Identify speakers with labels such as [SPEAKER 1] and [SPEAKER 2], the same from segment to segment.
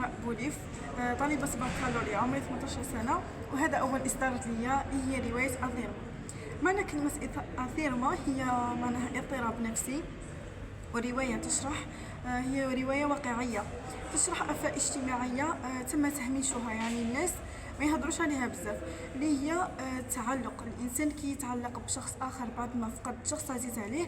[SPEAKER 1] أسماء بوليف، طالبة بكالوريا، عمري 18 سنة، وهذا أول إصدار لي. هي رواية أثيرما. معنى كلمة أثيرما هي معناها اضطراب نفسي، ورواية تشرح هي رواية واقعية تشرح آفة اجتماعية تم تهميشها، يعني الناس ما يهضروش عليها بزاف، اللي هي تعلق الإنسان كي يتعلق بشخص آخر بعد ما فقد شخص عزيز عليه،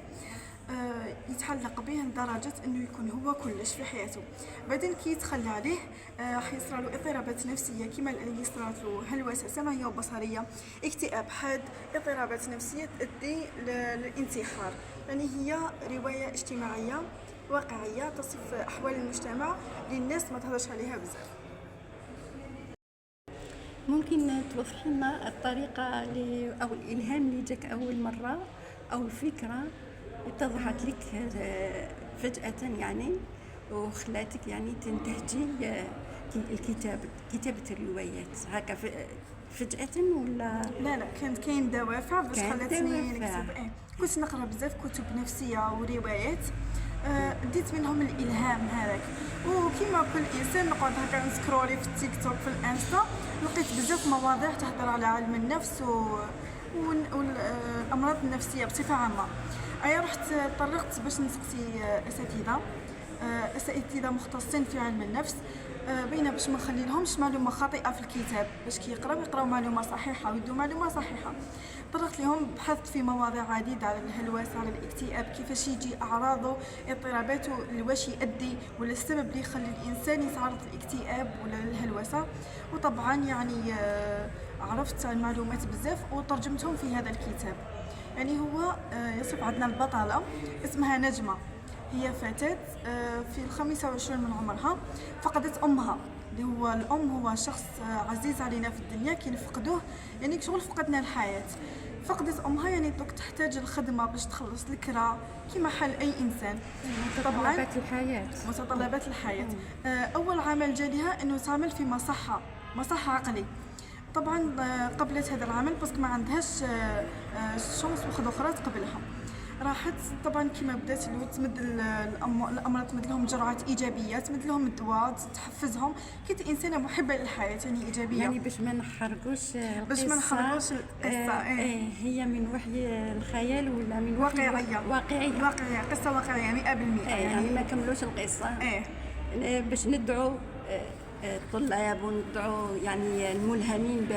[SPEAKER 1] يتعلق به لدرجة انه يكون هو كلش في حياته. بعدين كي يتخلى عليه راح يصرى له اضطرابات نفسيه كما اللي صرات له هلوسه سمعيه وبصريه، اكتئاب حاد، اضطرابات نفسيه تؤدي للانتحار. يعني هي روايه اجتماعيه واقعيه تصف احوال المجتمع اللي الناس ما تهضرش عليها بزاف.
[SPEAKER 2] ممكن توضح لنا الطريقة أو الإلهام اللي جاك أول مرة أو الفكرة اتضحت لك فجأة يعني وخلاتك يعني تنتهجي كتابة الروايات هكا فجأة ولا؟
[SPEAKER 1] لا كانت كاين دوافع باش خلاتني نكتب. كنت نقرا بزاف كتب نفسية وروايات، ديت منهم الالهام هذاك. وكما كل انسان نقعد هكا نسكرولي في التيك توك في الانستا، لقيت بزاف مواضيع تهضر على علم النفس والامراض النفسيه بصفه عامه. ايا رحت طرقت باش نسقسي اساتذه مختصين في علم النفس، بين باش ما نخلي لهمش معلومه خاطئه في الكتاب، باش كي يقراو معلومه صحيحه ويدوا معلومه صحيحه. طرقت لهم، بحثت في مواضيع عديده على الهلوسه، على الاكتئاب، كيفاش يجي اعراضه، اضطراباته، لواش يؤدي، ولا السبب اللي يخلي الانسان يتعرض للاكتئاب ولا للهلوسه. وطبعا يعني عرفت المعلومات بزاف وترجمتهم في هذا الكتاب. يعني هو يصف عندنا البطله اسمها نجمه، هي فتاة في 25 من عمرها، فقدت أمها، اللي هو الأم هو شخص عزيز علينا في الدنيا كي نفقدوه، يعني شغل فقدنا الحياة. فقدت أمها يعني دوك تحتاج الخدمة باش تخلص الكرا كما حال أي إنسان.
[SPEAKER 2] طبعا
[SPEAKER 1] متطلبات الحياة. أول عمل جالها إنه تعمل في مصحة عقلي. طبعا قبلت هذا العمل بس ما عندهاش شانس واحدة أخرى تقبلها. راحت طبعا كيما بدات تمد الامراض، تمد لهم جرعات ايجابيه، تمد لهم الدواء، تحفزهم. كنت انسانه محبه للحياه يعني ايجابيه،
[SPEAKER 2] يعني باش ما نحرقوش القصه. هي من وحي الخيال ولا من وحي
[SPEAKER 1] واقعيه قصه واقعيه 100%.
[SPEAKER 2] يعني ما كملوش القصه. باش ندعو الطلاب وندعو يعني الملهمين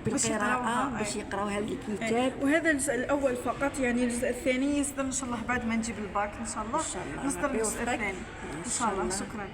[SPEAKER 2] بالقراءة باش يقراو هذا الكتاب.
[SPEAKER 1] وهذا الجزء الأول فقط، يعني الجزء الثاني يصدر إن شاء الله بعد ما نجيب الباك إن شاء الله نصدر الجزء الثاني إن شاء الله. شكرا.